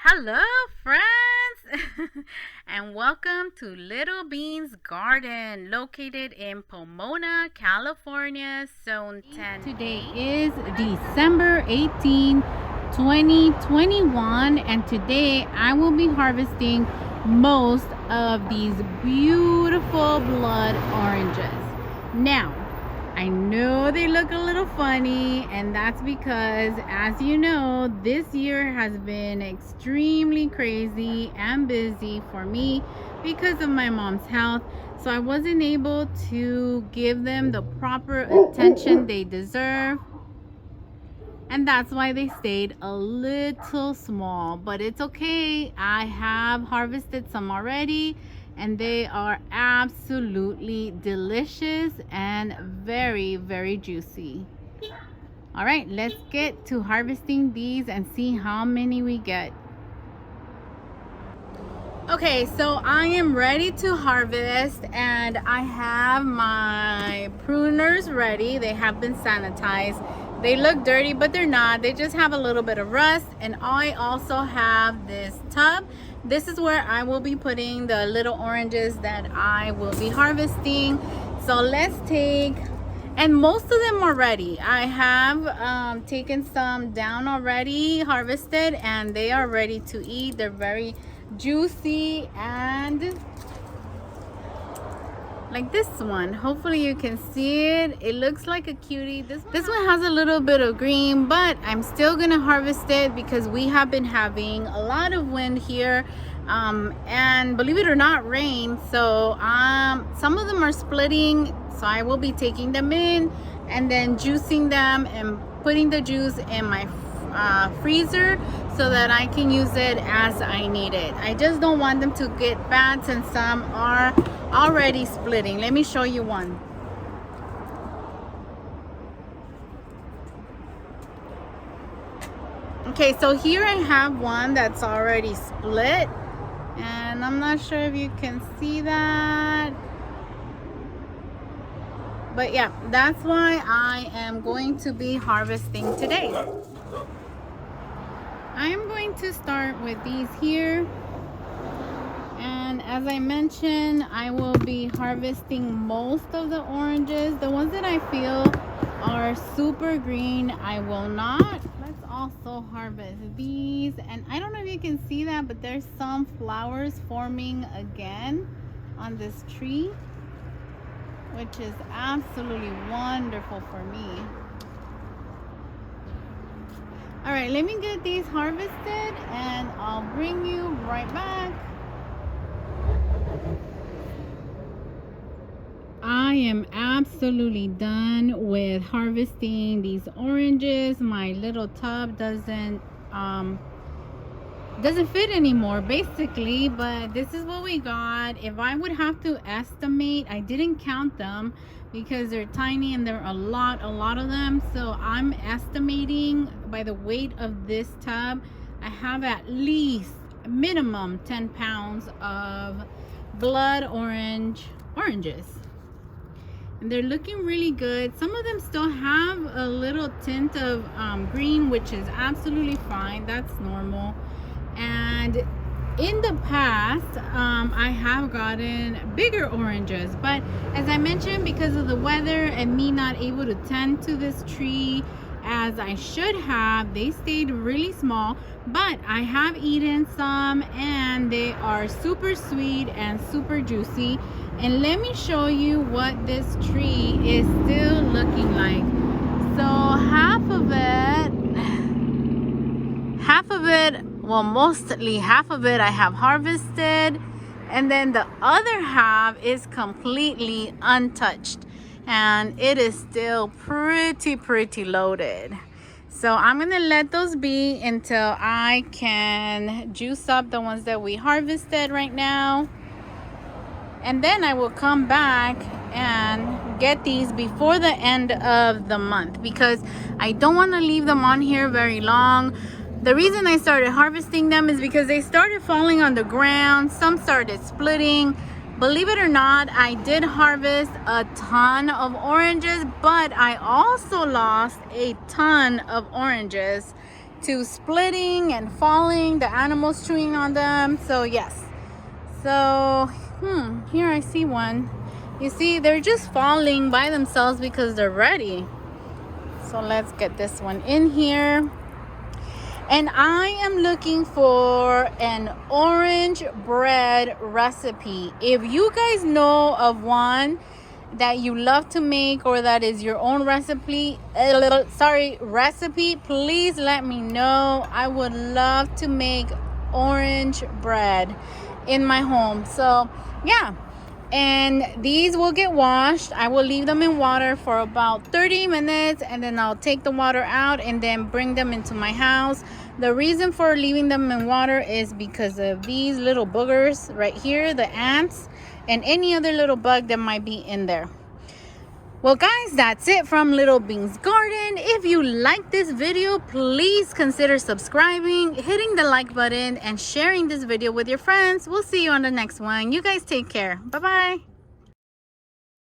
Hello, friends, and welcome to Little Bean's Garden, located in Pomona, California, Zone 10. Today is December 18, 2021, and today I will be harvesting most of these beautiful blood oranges. Now, I know they look a little funny, and that's because, as you know, this year has been extremely crazy and busy for me because of my mom's health. So I wasn't able to give them the proper attention they deserve. And that's why they stayed a little small, but it's okay. I have harvested some already, and they are absolutely delicious and very, very juicy. All right, let's get to harvesting these and see how many we get. Okay, so I am ready to harvest, and I have my pruners ready. They have been sanitized. They look dirty, but they're not. They just have a little bit of rust. And I also have this tub. This is where I will be putting the little oranges that I will be harvesting. So let's take, and most of them are ready. I have taken some down already, harvested, and they are ready to eat. They're very juicy, and like this one, hopefully you can see it. It looks like a cutie. This one has a little bit of green, but I'm still gonna harvest it because we have been having a lot of wind here, and believe it or not, rain. So some of them are splitting, so I will be taking them in and then juicing them and putting the juice in my freezer so that I can use it as I need it. I just don't want them to get bad since some are already splitting. Let me show you one. Okay, so here I have one that's already split, and I'm not sure if you can see that, but yeah, that's why I am going to be harvesting today. I am going to start with these here, and as I mentioned, I will be harvesting most of the oranges. The ones that I feel are super green, I will not. Let's also harvest these, and I don't know if you can see that, but there's some flowers forming again on this tree, which is absolutely wonderful for me. All right, let me get these harvested and I'll bring you right back. I am absolutely done with harvesting these oranges. My little tub doesn't fit anymore basically, but this is what we got. If I would have to estimate, I didn't count them because they're tiny and there are a lot of them, so I'm estimating by the weight of this tub, I have at least minimum 10 pounds of blood oranges, and they're looking really good. Some of them still have a little tint of green, which is absolutely fine. That's normal. And in the past, I have gotten bigger oranges, but as I mentioned, because of the weather and me not able to tend to this tree as I should have, they stayed really small. But I have eaten some, and they are super sweet and super juicy. And let me show you what this tree is still looking like. So well, mostly half of it I have harvested, and then the other half is completely untouched, and it is still pretty loaded. So I'm gonna let those be until I can juice up the ones that we harvested right now, and then I will come back and get these before the end of the month because I don't want to leave them on here very long. The reason I started harvesting them is because they started falling on the ground. Some started splitting. Believe it or not, I did harvest a ton of oranges, but I also lost a ton of oranges to splitting and falling, the animals chewing on them. So yes, so here I see one. You see, they're just falling by themselves because they're ready. So let's get this one in here. And I am looking for an orange bread recipe. If you guys know of one that you love to make, or that is your own recipe, please let me know. I would love to make orange bread in my home. So yeah, and these will get washed. I will leave them in water for about 30 minutes, and then I'll take the water out and then bring them into my house. The reason for leaving them in water is because of these little boogers right here, the ants, and any other little bug that might be in there. Well guys, that's it from Little Bean's Garden. If you like this video, please consider subscribing, hitting the like button, and sharing this video with your friends. We'll see you on the next one. You guys take care. Bye bye.